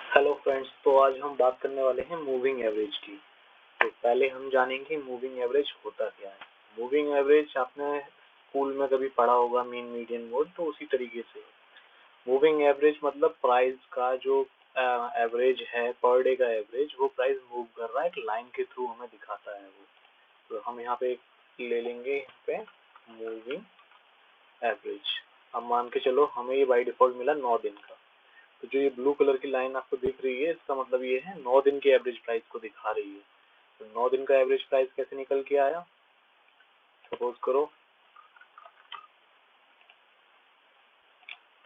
Hello friends, तो आज हम बात करने वाले हैं मूविंग एवरेज की। तो पहले हम जानेंगे मूविंग एवरेज होता क्या है। मूविंग एवरेज आपने स्कूल में कभी पढ़ा होगा, मीन मीडियन मोड, तो उसी तरीके से मूविंग एवरेज मतलब प्राइस का जो एवरेज है, पर डे का एवरेज, वो प्राइस मूव कर रहा है एक लाइन के थ्रू हमें दिखाता है वो। तो हम यहाँ पे ले लेंगे यहाँ पे मूविंग एवरेज। अब मान के चलो हमें ये बाई डिफॉल्ट मिला 9 दिन का। तो जो ये ब्लू कलर की लाइन आपको दिख रही है, इसका मतलब ये है 9 दिन के एवरेज प्राइस को दिखा रही है। तो 9 दिन का एवरेज प्राइस कैसे निकल के आया, सपोज करो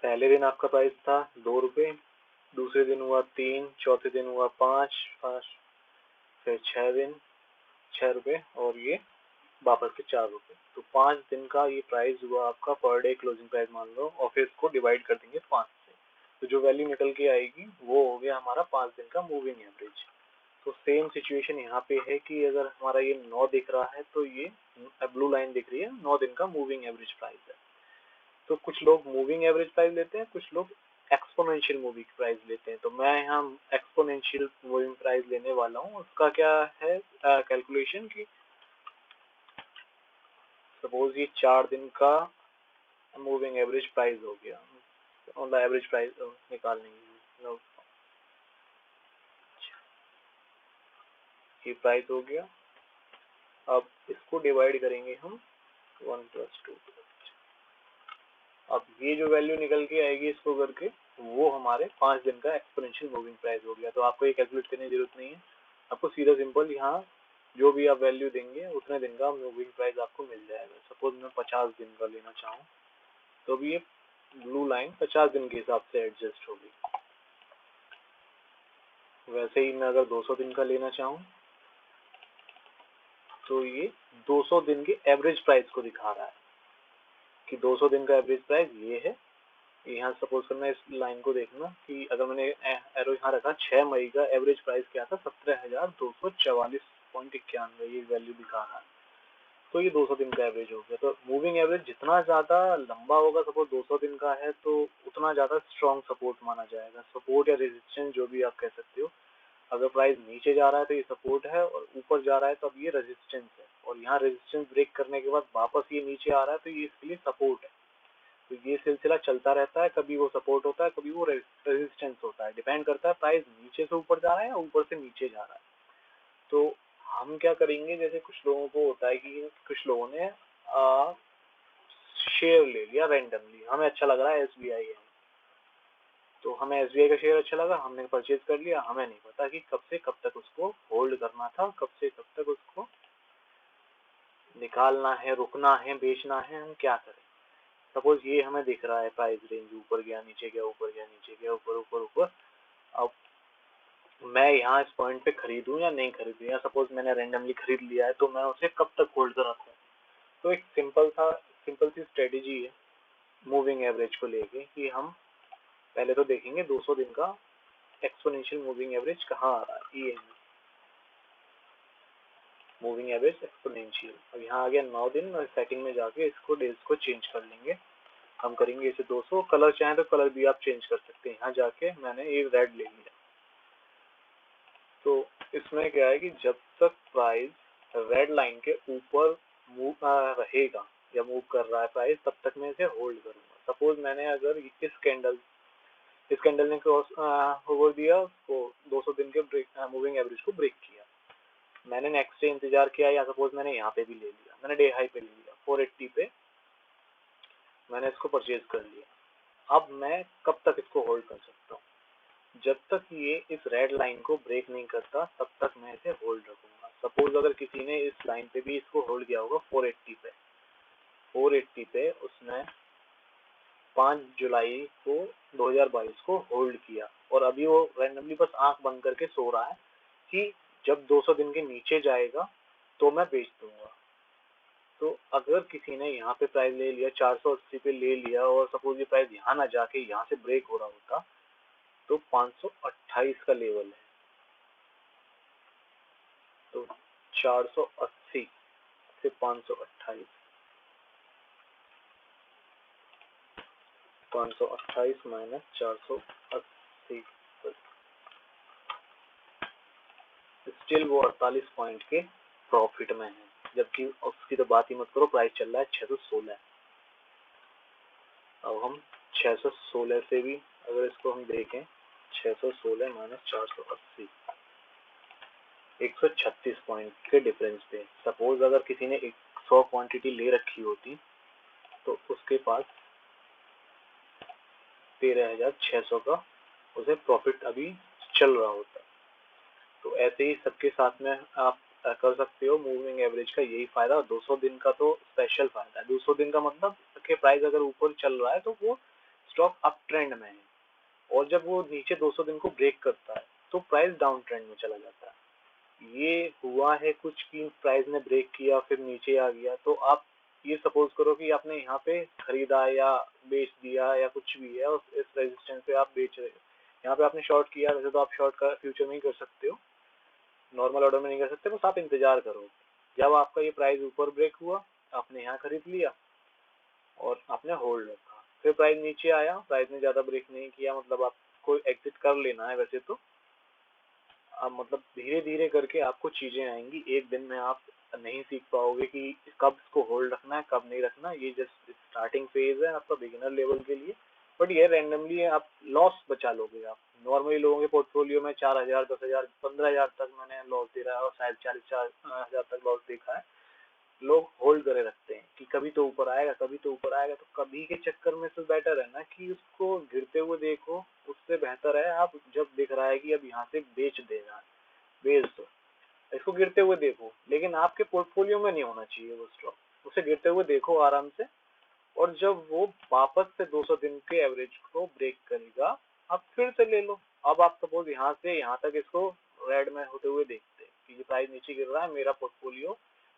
पहले दिन आपका प्राइस था 2 रुपये, दूसरे दिन हुआ 3, चौथे दिन हुआ 5, फिर 6 दिन 6 रुपये, और ये वापस से 4 रुपये। तो 5 दिन का ये प्राइस हुआ आपका पर डे क्लोजिंग प्राइस मान लो, और फिर इसको डिवाइड कर देंगे 5 से। तो जो वैल्यू निकल के आएगी वो हो गया हमारा 5 दिन का मूविंग एवरेज। तो सेम सिचुएशन यहाँ पे है कि अगर हमारा ये 9 दिख रहा है तो ये ब्लू लाइन दिख रही है 9 दिन का मूविंग एवरेज प्राइस है। तो कुछ लोग मूविंग एवरेज प्राइस लेते हैं, कुछ लोग एक्सपोनेंशियल मूविंग प्राइस लेते हैं। तो मैं यहाँ एक्सपोनेंशियल मूविंग प्राइस लेने वाला हूँ। उसका क्या है कैलकुलेशन की, सपोज ये 4 दिन का मूविंग एवरेज प्राइस हो गया, मतलब एवरेज प्राइस निकालने की ये प्राइस हो गया। अब इसको डिवाइड करेंगे हम 1 + 2। अब ये जो वैल्यू निकल के आएगी इसको करके, वो हमारे 5 दिन का एक्सपोनेंशियल मूविंग प्राइस हो गया। तो आपको ये कैलकुलेट करने की जरूरत नहीं है, आपको सीधा सिंपल यहाँ जो भी आप वैल्यू देंगे उतने दिन का मूविंग प्राइस आपको मिल जाएगा। सपोज मैं 50 दिन का लेना चाहूँ तो भी ये ब्लू लाइन 50 दिन के हिसाब से एडजस्ट होगी। वैसे ही मैं अगर 200 दिन का लेना चाहूँ तो ये 200 दिन के एवरेज प्राइस को दिखा रहा है कि 200 दिन का एवरेज प्राइस ये है। यहाँ सपोज करना, इस लाइन को देखना कि अगर मैंने एरो यहाँ रखा 6 मई का एवरेज प्राइस क्या था, 17,244.91, ये वैल्यू दिखा रहा है। तो ये 200 दिन का एवरेज हो गया। तो मूविंग एवरेज जितना ज्यादा लंबा होगा, सपोज 200 दिन का है, तो उतना ज्यादा स्ट्रॉन्ग सपोर्ट माना जाएगा। सपोर्ट या रेजिस्टेंस जो भी आप कह सकते हो। अगर प्राइस नीचे जा रहा है तो ये सपोर्ट है, और ऊपर जा रहा है तो अब ये रेजिस्टेंस है, और यहाँ रेजिस्टेंस ब्रेक करने के बाद वापस ये नीचे आ रहा है तो ये इसके लिए सपोर्ट है। तो ये सिलसिला चलता रहता है, कभी वो सपोर्ट होता है, कभी वो रेजिस्टेंस होता है। डिपेंड करता है प्राइस नीचे से ऊपर जा रहा है या ऊपर से नीचे जा रहा है। तो हम क्या करेंगे, जैसे कुछ लोगों को होता है कि कुछ लोगों ने शेयर ले लिया रैंडमली, हमें अच्छा लग रहा है एसबीआई है, तो हमें एसबीआई का शेयर अच्छा लगा, हमने परचेज कर लिया। हमें नहीं पता कि कब से कब तक उसको होल्ड करना था, कब से कब तक उसको निकालना है, रुकना है, बेचना है, हम क्या करें। सपोज ये हमें दिख रहा है प्राइस रेंज ऊपर गया, नीचे गया, ऊपर गया, नीचे गया, ऊपर ऊपर ऊपर। अब मैं यहाँ इस पॉइंट पे खरीदूं या नहीं खरीदूं, या सपोज मैंने रैंडमली खरीद लिया है तो मैं उसे कब तक होल्ड कर रखूं। तो एक सिंपल सी स्ट्रेटेजी है मूविंग एवरेज को लेके, कि हम पहले तो देखेंगे 200 दिन का एक्सपोनेंशियल मूविंग एवरेज कहाँ आ रहा है। ये मूविंग एवरेज एक्सपोनेंशियल। अब यहाँ आ गया 9 दिन, और सेकंड में जाके इसको डेज को चेंज कर लेंगे। हम करेंगे इसे 200। कलर चाहे तो कलर भी आप चेंज कर सकते हैं। यहाँ जाके मैंने ये रेड ले लिया। तो इसमें क्या है कि जब तक प्राइस रेड लाइन के ऊपर मूव रहेगा या मूव कर रहा है प्राइस, तब तक मैं इसे होल्ड करूंगा। सपोज मैंने अगर इस कैंडल ने क्रॉस ओवर दिया, उसको 200 दिन के मूविंग एवरेज को ब्रेक किया, मैंने नेक्स्ट डे इंतजार किया, या सपोज मैंने यहाँ पे भी ले लिया, मैंने डे हाई पे ले लिया 480 पे, मैंने इसको परचेज कर लिया। अब मैं कब तक इसको होल्ड कर सकता हूँ, जब तक ये इस रेड लाइन को ब्रेक नहीं करता तब तक मैं इसे होल्ड रखूंगा। सपोज अगर किसी ने इस लाइन पे भी इसको होल्ड किया होगा 480 पे उसने 5 जुलाई को 2022 को होल्ड किया, और अभी वो रैंडमली बस आंख बंद करके सो रहा है कि जब 200 दिन के नीचे जाएगा तो मैं बेच दूंगा। तो अगर किसी ने यहाँ पे प्राइस ले लिया 480 पे ले लिया, और सपोज ये प्राइस यहाँ ना जाके यहाँ से ब्रेक हो रहा होता, तो 528 का लेवल है। तो 480 से 528, 528 माइनस 480, स्टिल वो 48 पॉइंट के प्रॉफिट में है, जबकि उसकी तो बात ही मत करो, प्राइस चल रहा है 616। अब हम 616 से भी अगर इसको हम देखें, 616 माइनस 480, 136 पॉइंट के डिफरेंस पे। सपोज अगर किसी ने 100 क्वांटिटी ले रखी होती तो उसके पास 13,600 का उसे प्रॉफिट अभी चल रहा होता। तो ऐसे ही सबके साथ में आप कर सकते हो। मूविंग एवरेज का यही फायदा, 200 दिन का तो स्पेशल फायदा है। 200 दिन का मतलब कि प्राइस अगर ऊपर चल रहा है तो वो स्टॉक अप ट्रेंड में है, और जब वो नीचे 200 दिन को ब्रेक करता है तो प्राइस डाउन ट्रेंड में चला जाता है। ये हुआ है कुछ कि प्राइस ने ब्रेक किया फिर नीचे आ गया, तो आप ये सपोज करो कि आपने यहाँ पे खरीदा या बेच दिया या कुछ भी है, इस रेजिस्टेंस पे आप बेच रहे हो, यहाँ पे आपने शॉर्ट किया। वैसे तो आप शॉर्ट का फ्यूचर में ही कर सकते हो, नॉर्मल ऑर्डर में नहीं कर सकते, बस आप इंतजार करो। जब आपका ये प्राइस ऊपर ब्रेक हुआ, आपने यहाँ खरीद लिया और आपने होल्ड रखा, फिर प्राइस नीचे आया, प्राइस ने ज्यादा ब्रेक नहीं किया, मतलब आपको एग्जिट कर लेना है वैसे तो। अब मतलब धीरे धीरे करके आपको चीजें आएंगी, एक दिन में आप नहीं सीख पाओगे कि कब इसको होल्ड रखना है कब नहीं रखना। ये जस्ट स्टार्टिंग फेज है आपका बिगिनर लेवल के लिए, बट ये रैंडमली आप लॉस बचा लोगे। आप नॉर्मली लोगों के पोर्टफोलियो में 4,000, 10,000, 15,000 तक मैंने लॉस दे रहा है, और शायद 44,000 तक लॉस देखा है। लोग होल्ड करे रखते हैं कि कभी तो ऊपर आएगा, कभी तो ऊपर आएगा। तो कभी के चक्कर में तो बेटर है ना कि उसको गिरते हुए देखो, उससे बेहतर है आप जब दिख रहा है कि अब यहाँ से बेच देना, बेच दो, इसको गिरते हुए देखो। लेकिन आपके पोर्टफोलियो में नहीं होना चाहिए वो स्टॉक, उसे गिरते हुए देखो आराम से, और जब वो वापस से 200 दिन के एवरेज को ब्रेक करेगा, आप फिर से ले लो। अब आप सपोज यहाँ से यहाँ तक इसको रेड में होते हुए देखते हैं कि ये प्राइस नीचे गिर रहा है, मेरा पोर्टफोलियो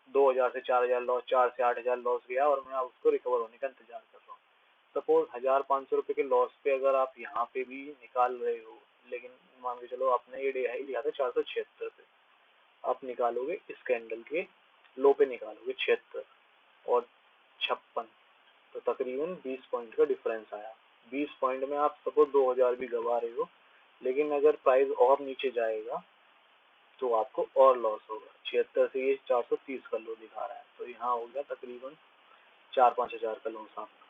2,000 से 4,000 लॉस, 4 से 8,000 लॉस गया, और मैं उसको रिकवर होने का इंतजार कर रहा हूँ। सपोज 1,500 रुपए के लॉस पे अगर आप यहाँ पे भी निकाल रहे हो, लेकिन मान के चलो आपने ये डे हाई लिया था 476 पे, आप निकालोगे इस कैंडल के लो पे निकालोगे 76 और 56, तो तकरीबन 20 पॉइंट का डिफरेंस आया। 20 पॉइंट में आप सपोज 2,000 भी गवा रहे हो, लेकिन अगर प्राइस और नीचे जाएगा तो आपको और लॉस होगा। 76 से ये 430 का लो दिखा रहा है, तो यहाँ हो गया तकरीबन 4-5 हजार का लॉस आपका।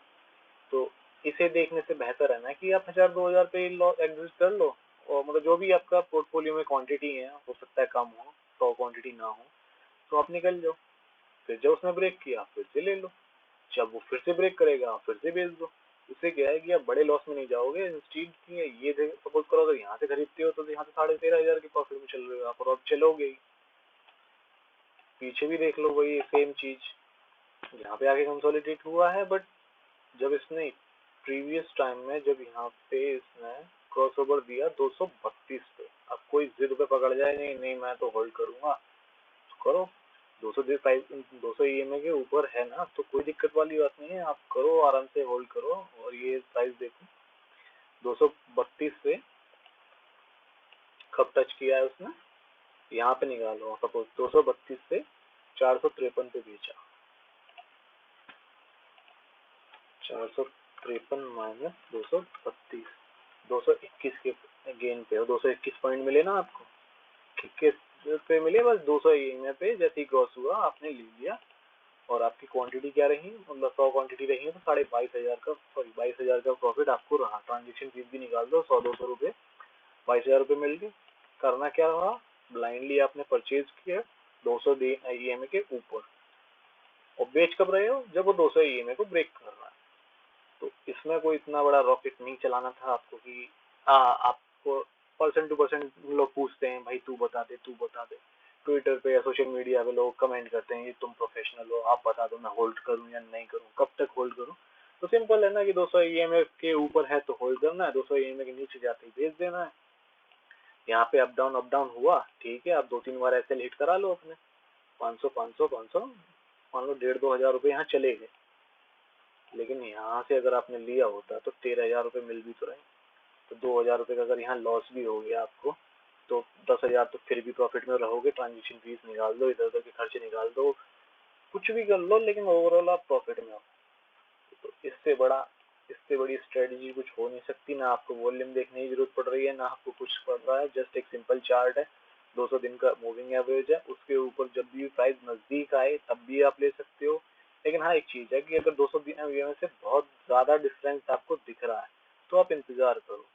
तो इसे देखने से बेहतर है ना कि आप 1,000-2,000 पे एग्जिट कर लो, और मतलब जो भी आपका पोर्टफोलियो में क्वांटिटी है, हो सकता है कम हो, 100 क्वांटिटी ना हो, तो आप निकल जाओ। फिर जब उसने ब्रेक किया फिर से ले लो, जब वो फिर से ब्रेक करेगा फिर से बेच दो। इससे क्या है कि आप बड़े लॉस में नहीं जाओगे। इंस्टीड की ये सपोज करो अगर यहाँ से खरीदते हो तो यहाँ से 13,500 के प्रॉफिट में चल रहे हो आप, और अब चलोगे ही। पीछे भी देख लो वही सेम चीज, यहाँ पे आके कंसोलिडेट हुआ है, बट जब इसने प्रीवियस टाइम में जब यहाँ पे इसने क्रॉस ओवर दिया 232 पे, अब कोई जिद पे पकड़ जाए नहीं नहीं मैं तो होल्ड करूंगा, तो करो। 200 ईएमए के ऊपर है ना, तो कोई दिक्कत वाली बात नहीं है, आप करो आराम से, होल्ड करो। और ये प्राइस देखो 232 से कब टच किया है उसने, यहाँ पे निकालो। सपोज 232 से 453 पे बेचा, 453 माइनस 232, 221 के गेन पे हो, 221 पॉइंट मिले ना आपको, 21 पे मिले बस। 200 ईएमए पे जैसे ही क्रॉस हुआ आपने ले लिया, और आपकी क्वांटिटी क्या रही, मतलब 100 क्वांटिटी रही है तो 22,500 का, सॉरी 22,000 का प्रॉफिट आपको रहा। ट्रांजेक्शन फीस भी निकाल दो, 100-200 रुपए, 22,000 रुपए मिल गए। करना क्या रहा, ब्लाइंडली आपने परचेज किया 200 ईएमए के ऊपर, और बेच कब रहे हो, जब वो 200 ईएमए को ब्रेक कर रहा है। तो इसमें कोई इतना बड़ा रॉकेट नहीं चलाना था आपको कि आपको परसेंट टू परसेंट लोग पूछते हैं भाई तू बता दे, तू बता दे। ट्विटर पे या सोशल मीडिया पे लोग कमेंट करते हैं कि तुम प्रोफेशनल हो, आप बता दो मैं होल्ड करूं या नहीं करूं, कब तक होल्ड करूं। तो सिंपल है ना कि 200 ईएमए के ऊपर है तो होल्ड करना है, 200 ईएमए के नीचे जाते ही बेच देना है। यहाँ पे अप डाउन हुआ, ठीक है, आप 2-3 बार ऐसे हिट करा लो अपने 500 500 500, मान लो 1,500-2,000 रुपए यहाँ चले गए। लेकिन यहाँ से अगर आपने लिया होता तो 13,000 रुपए मिल भी तो रहे, तो 2,000 रुपए का अगर यहाँ लॉस भी हो गया आपको, तो 10,000 तो फिर भी प्रॉफिट में रहोगे। ट्रांजेक्शन फीस निकाल दो, इधर उधर के खर्चे निकाल दो, कुछ भी कर लो, लेकिन ओवरऑल आप प्रॉफिट में हो। तो इससे बड़ी स्ट्रेटजी कुछ हो नहीं सकती। ना आपको वॉल्यूम देखने की जरूरत पड़ रही है, ना आपको कुछ पड़ रहा है, जस्ट एक सिंपल चार्ट है, 200 दिन का मूविंग एवरेज है, उसके ऊपर जब भी प्राइस नजदीक आए तब भी आप ले सकते हो। लेकिन हाँ, एक चीज है कि अगर 200 दिन से बहुत ज्यादा डिफरेंस आपको दिख रहा है तो आप इंतजार करो,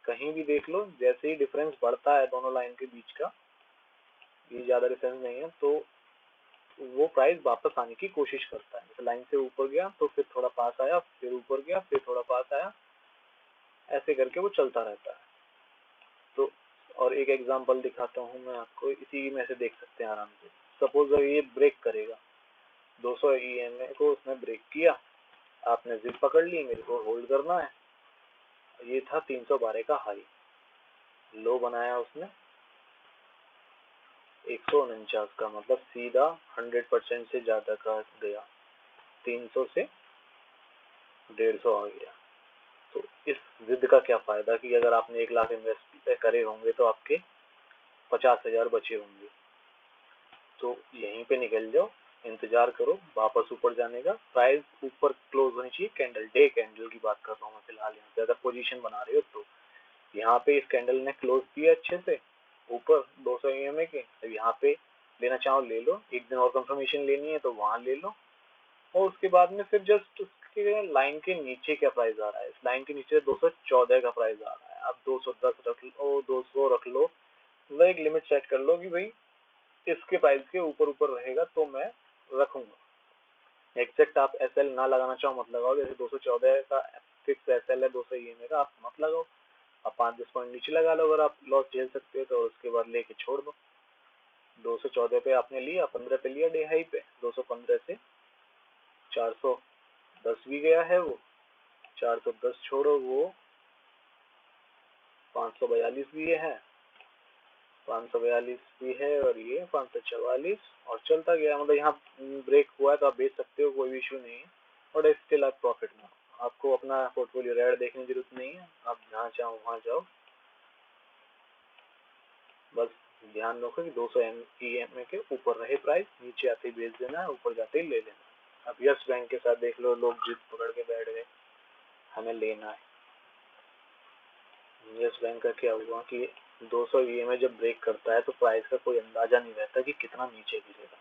कहीं भी देख लो, जैसे ही डिफरेंस बढ़ता है दोनों लाइन के बीच का, ये ज्यादा डिफरेंस नहीं है तो वो प्राइस वापस आने की कोशिश करता है। जैसे लाइन से ऊपर गया तो फिर थोड़ा पास आया, फिर ऊपर गया, फिर थोड़ा पास आया, ऐसे करके वो चलता रहता है। तो और एक एग्जांपल दिखाता हूँ मैं आपको, इसी में से देख सकते हैं आराम से। सपोज ये ब्रेक करेगा, 200 ईएमए को उसने ब्रेक किया, आपने जिप पकड़ ली, मेरे को होल्ड करना है। ये था 312 का हाई, लो बनाया उसने 149 का, मतलब सीधा 100% से ज्यादा का गया, 300 से 150 आ गया। तो इस जिद का क्या फायदा कि अगर आपने 1 लाख इन्वेस्ट करे होंगे तो आपके 50,000 बचे होंगे। तो यहीं पे निकल जाओ, इंतजार करो वापस ऊपर जाने का। प्राइस ऊपर क्लोज होनी चाहिए, कैंडल डे कैंडल की बात कर रहा हूँ मैं फिलहाल यहाँ पे, अगर पोजीशन बना रहे हो तो। यहाँ पे इस कैंडल ने क्लोज किया अच्छे से ऊपर 200 ईएमए के, तो यहाँ पे लेना चाहो ले लो, एक दिन और कंफर्मेशन लेनी है तो वहां ले लो। और उसके बाद में फिर जस्ट उसके लाइन के नीचे क्या प्राइस आ रहा है, इस लाइन के नीचे 214 का प्राइस आ रहा है, आप 210 रख लो, 200 रख लो, मतलब एक लिमिट सेट कर लो कि भाई इसके प्राइस के ऊपर ऊपर रहेगा तो मैं रखूंगा। एग्जैक्ट आप एसएल ना लगाना चाहो मत लगाओ, जैसे 214 का फिक्स एसएल है 200 ईएमए का, आप मत लगाओ, आप 5-10 पॉइंट नीचे लगा लो, अगर आप लॉस झेल सकते हो तो उसके बाद लेके छोड़ दो। 214 पे आपने लिया, 15 पे लिया डे हाई पे, 215 से 410 भी गया है वो, 410 छोड़ो, वो 542 भी है, 542 भी है, और ये 544, और चलता गया। मतलब यहाँ ब्रेक हुआ है तो आप बेच सकते हो, कोई भी इशू नहीं है, और स्टिल आप प्रॉफिट में हो। आपको अपना पोर्टफोलियो रेड देखने की जरूरत नहीं है, आप जहाँ चाहो वहाँ जाओ, बस ध्यान रखो कि 200 ईएमए के ऊपर रहे प्राइस, नीचे आते ही बेच देना है, ऊपर जाते ही ले लेना। अब यस बैंक के साथ देख लो, लोग जिद पकड़ के बैठ गए, हमें लेना है। यस बैंक का क्या हुआ कि 200 ईएमए जब ब्रेक करता है तो प्राइस का कोई अंदाजा नहीं रहता कि कितना नीचे गिरेगा।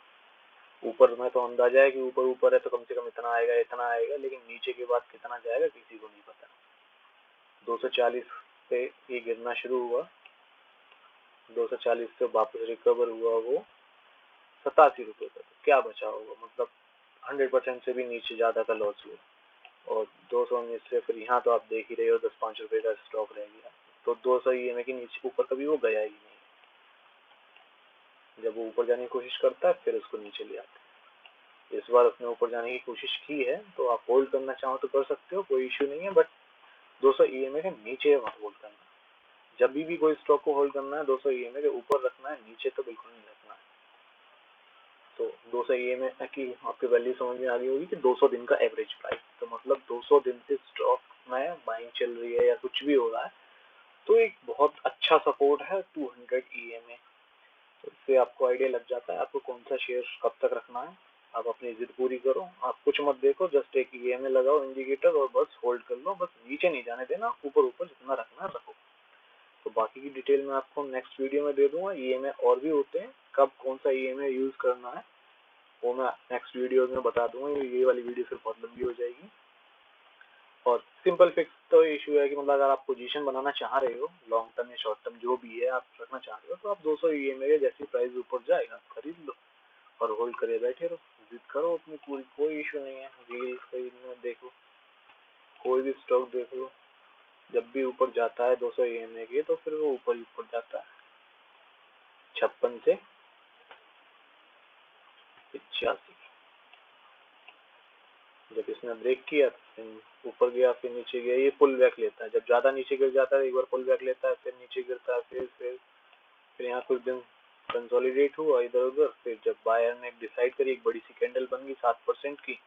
ऊपर में तो अंदाजा है कि ऊपर ऊपर है तो कम से कम इतना आएगा, लेकिन नीचे के बाद कितना जाएगा किसी को नहीं पता। 240 पे ये गिरना शुरू हुआ, 240 से वापस रिकवर हुआ वो 87 रुपये तक, क्या बचा होगा, मतलब 100% से भी नीचे ज्यादा का लॉस हुआ। और 219 से फिर यहाँ तो आप देख ही रहे हो 10-5 रुपए का स्टॉक रह गया, तो 200 ईएमए के नीचे ऊपर कभी वो गया ही नहीं। जब वो ऊपर जाने की कोशिश करता है फिर उसको नीचे ले आता है। इस बार उसने ऊपर जाने की कोशिश की है तो आप होल्ड करना चाहो तो कर सकते हो, कोई इश्यू नहीं है, बट 200 ईएमए के नीचे मत होल्ड करना। जब भी कोई स्टॉक को होल्ड करना है 200 ईएमए के ऊपर रखना है, नीचे तो बिल्कुल नहीं रखना है। तो 200 ईएमए की आपकी वैल्यू समझ में आ गई होगी कि 200 दिन का एवरेज प्राइस, तो मतलब 200 दिन से स्टॉक में बाइंग चल रही है या कुछ भी हो रहा है तो एक बहुत अच्छा सपोर्ट है 200 ईएमए। तो इससे आपको आइडिया लग जाता है आपको कौन सा शेयर कब तक रखना है। आप अपनी जिद पूरी करो, आप कुछ मत देखो, जस्ट एक ईएमए लगाओ इंडिकेटर और बस होल्ड कर लो, बस नीचे नहीं जाने देना, ऊपर ऊपर जितना रखना रखो। तो बाकी की डिटेल मैं आपको नेक्स्ट वीडियो में दे दूंगा। ईएमए और भी होते हैं, कब कौन सा ईएमए यूज करना है वो मैं नेक्स्ट वीडियो में बता दूंगा, ये वाली वीडियो फिर बहुत लंबी हो जाएगी। और सिंपल फिक्स तो इशू है कि मतलब अगर आप पोजीशन बनाना चाह रहे हो लॉन्ग टर्म या शॉर्ट टर्म जो भी है आप रखना चाह रहे हो, तो आप 200 ईएमए जैसी प्राइस ऊपर जाएगा आप खरीद लो और होल्ड करे बैठे रहो, जिद करो अपनी पूरी, कोई इशू नहीं है। रील खरीदना देखो, कोई भी स्टॉक देख लो, जब भी ऊपर जाता है 200 ईएमए के तो फिर वो ऊपर ही ऊपर जाता है। 56 से 85 जब इसने ब्रेक किया फिर ऊपर गया, फिर नीचे गया, ये पुल बैक लेता है, जब ज्यादा नीचे गिर जाता है एक बार पुल बैक लेता है, फिर नीचे गिरता है, फिर यहाँ कुछ दिन कंसोलिडेट हुआ इधर उधर, फिर जब बायर ने डिसाइड करी, एक बड़ी सी कैंडल बन गई 7% की,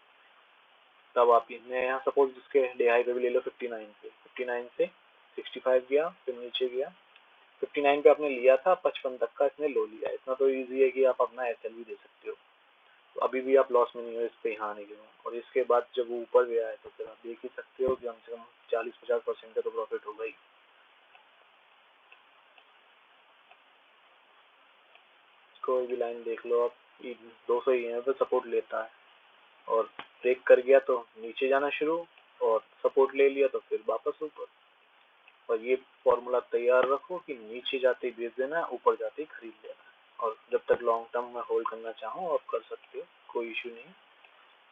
तब आप यहाँ सपोज जिसके डे हाई पे भी ले लो 59 पे, 59 से 65 गया, फिर नीचे गया, 59 पे आपने लिया था, 55 तक का इसने लो लिया। इतना तो इजी है कि आप अपना एसएल भी दे सकते हो, तो अभी भी आप लॉस में नहीं हो इस पे यहाँ आने के बाद। और इसके बाद जब वो ऊपर गया है तो फिर आप देख ही सकते हो कि कम से कम 40-50% का तो प्रॉफिट होगा ही। कोई भी लाइन देख लो आप, 200 EMA पे सपोर्ट लेता है, और ब्रेक कर गया तो नीचे जाना शुरू, और सपोर्ट ले लिया तो फिर वापस ऊपर। और ये फॉर्मूला तैयार रखो कि नीचे जाते ही बेच देना है, ऊपर जाते ही खरीद लेना है, और जब तक लॉन्ग टर्म में होल्ड करना चाहो आप कर सकते हो, कोई इशू नहीं।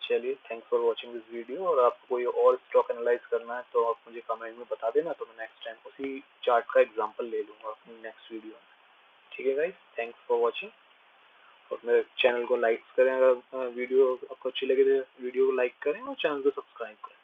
चलिए, thanks for watching this video. और आपको कोई और स्टॉक एनालाइज करना है तो आप मुझे कमेंट में बता देना, तो मैं नेक्स्ट टाइम उसी चार्ट का एग्जांपल ले लूंगा अपनी नेक्स्ट वीडियो में। ठीक है गाइस, थैंक्स फॉर वॉचिंग। और मेरे चैनल को लाइक करें, अगर वीडियो आपको अच्छी लगे तो वीडियो को लाइक करें और चैनल को सब्सक्राइब करें।